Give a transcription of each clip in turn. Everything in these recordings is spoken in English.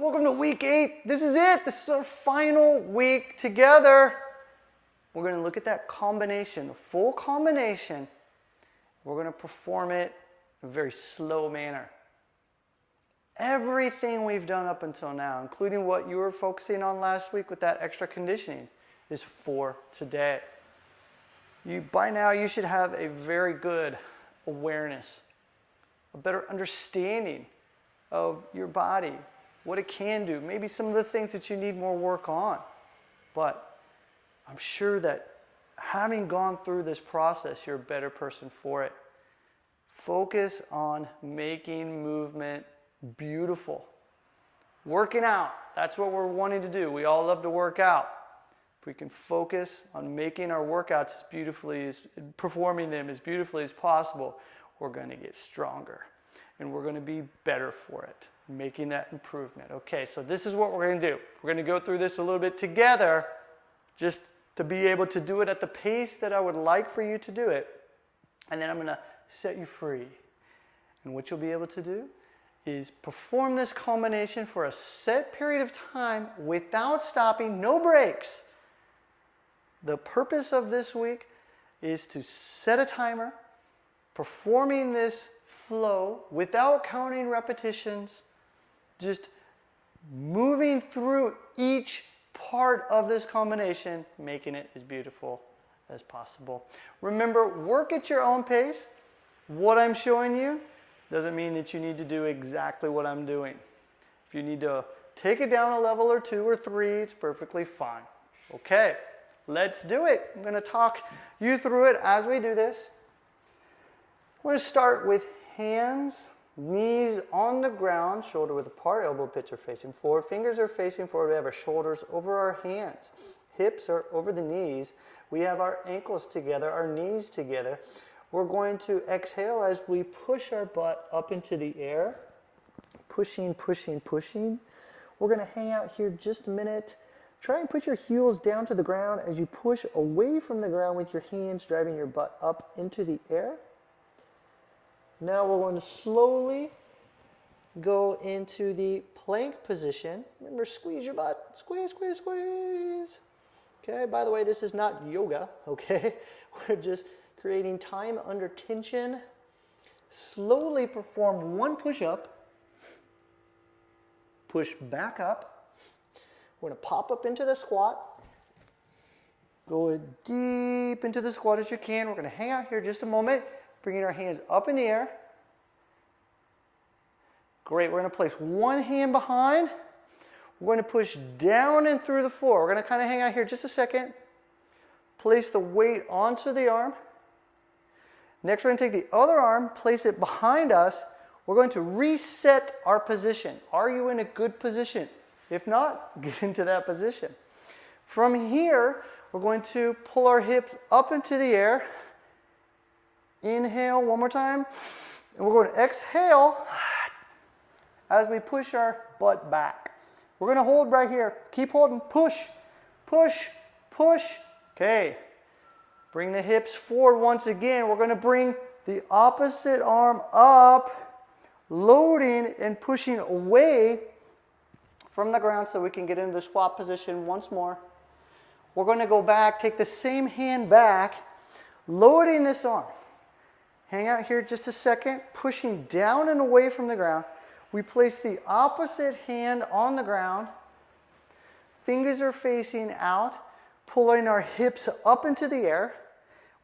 Welcome to week 8. This is it. This is our final week together. We're going to look at that combination, the full combination. We're going to perform it in a very slow manner. Everything we've done up until now, including what you were focusing on last week with that extra conditioning, is for today. By now, you should have a very good awareness, a better understanding of your body, what it can do, maybe some of the things that you need more work on. But I'm sure that having gone through this process, you're a better person for it. Focus on making movement beautiful. Working out, that's what we're wanting to do. We all love to work out. If we can focus on making our workouts as beautifully as, performing them as beautifully as possible, we're going to get stronger and we're going to be better for it, making that improvement. Okay, so this is what we're going to do. We're going to go through this a little bit together just to be able to do it at the pace that I would like for you to do it. And then I'm going to set you free. And what you'll be able to do is perform this combination for a set period of time without stopping, no breaks. The purpose of this week is to set a timer, performing this flow without counting repetitions, just moving through each part of this combination, making it as beautiful as possible. Remember, work at your own pace. What I'm showing you doesn't mean that you need to do exactly what I'm doing. If you need to take it down a level or 2 or 3, it's perfectly fine. Okay, let's do it. I'm going to talk you through it as we do this. We're going to start with hands, knees on the ground, shoulder width apart, elbow pits are facing forward, fingers are facing forward. We have our shoulders over our hands, hips are over the knees. We have our ankles together, our knees together. We're going to exhale as we push our butt up into the air, pushing, pushing, pushing. We're going to hang out here just a minute. Try and put your heels down to the ground as you push away from the ground with your hands, driving your butt up into the air. Now we're going to slowly go into the plank position. Remember, squeeze your butt. Squeeze, squeeze, squeeze. Okay, by the way, this is not yoga, okay? We're just creating time under tension. Slowly perform one push-up. Push back up. We're going to pop up into the squat. Go as deep into the squat as you can. We're going to hang out here just a moment, bringing our hands up in the air. Great, we're going to place one hand behind. We're going to push down and through the floor. We're going to kind of hang out here just a second. Place the weight onto the arm. Next, we're going to take the other arm, place it behind us. We're going to reset our position. Are you in a good position? If not, get into that position. From here, we're going to pull our hips up into the air. Inhale one more time. And we're going to exhale as we push our butt back. We're going to hold right here. Keep holding. Push, push, push. Okay. Bring the hips forward once again. We're going to bring the opposite arm up, loading and pushing away from the ground so we can get into the squat position once more. We're going to go back, take the same hand back, loading this arm. Hang out here just a second, pushing down and away from the ground. We place the opposite hand on the ground. Fingers are facing out, pulling our hips up into the air.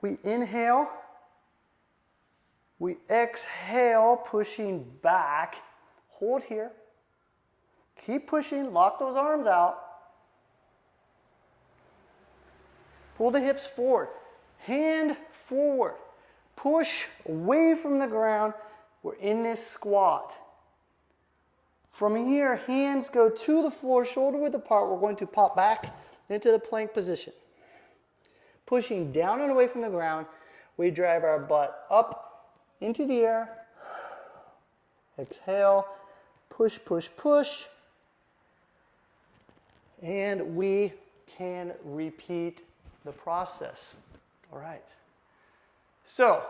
We inhale. We exhale, pushing back. Hold here. Keep pushing. Lock those arms out. Pull the hips forward. Hand forward. Push away from the ground. We're in this squat. From here, hands go to the floor, shoulder width apart. We're going to pop back into the plank position. Pushing down and away from the ground, we drive our butt up into the air. Exhale, push, push, push. And we can repeat the process. All right. So,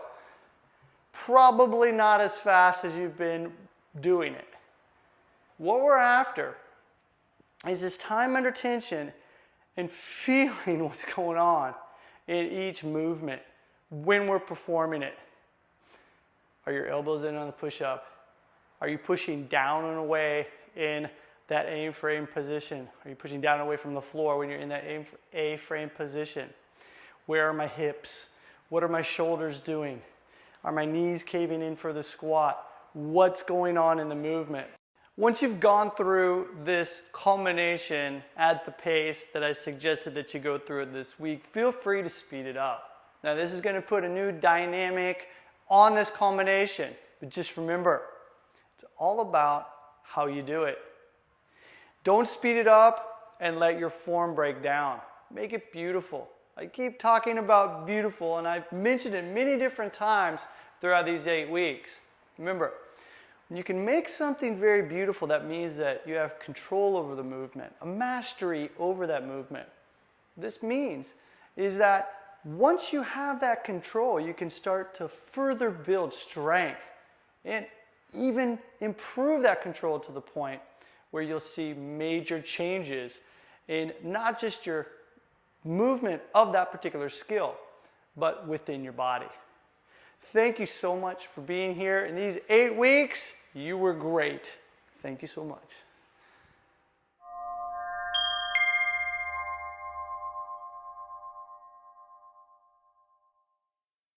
probably not as fast as you've been doing it. What we're after is this time under tension and feeling what's going on in each movement when we're performing it. Are your elbows in on the push-up? Are you pushing down and away in that A-frame position? Are you pushing down and away from the floor when you're in that A-frame position? Where are my hips? What are my shoulders doing? Are my knees caving in for the squat? What's going on in the movement? Once you've gone through this culmination at the pace that I suggested that you go through it this week, feel free to speed it up. Now this is going to put a new dynamic on this culmination, but just remember, it's all about how you do it. Don't speed it up and let your form break down. Make it beautiful. I keep talking about beautiful, and I've mentioned it many different times throughout these 8 weeks. Remember, when you can make something very beautiful, that means that you have control over the movement, a mastery over that movement. This means is that once you have that control, you can start to further build strength and even improve that control to the point where you'll see major changes in not just your movement of that particular skill, but within your body. Thank you so much for being here in these 8 weeks. You were great. Thank you so much.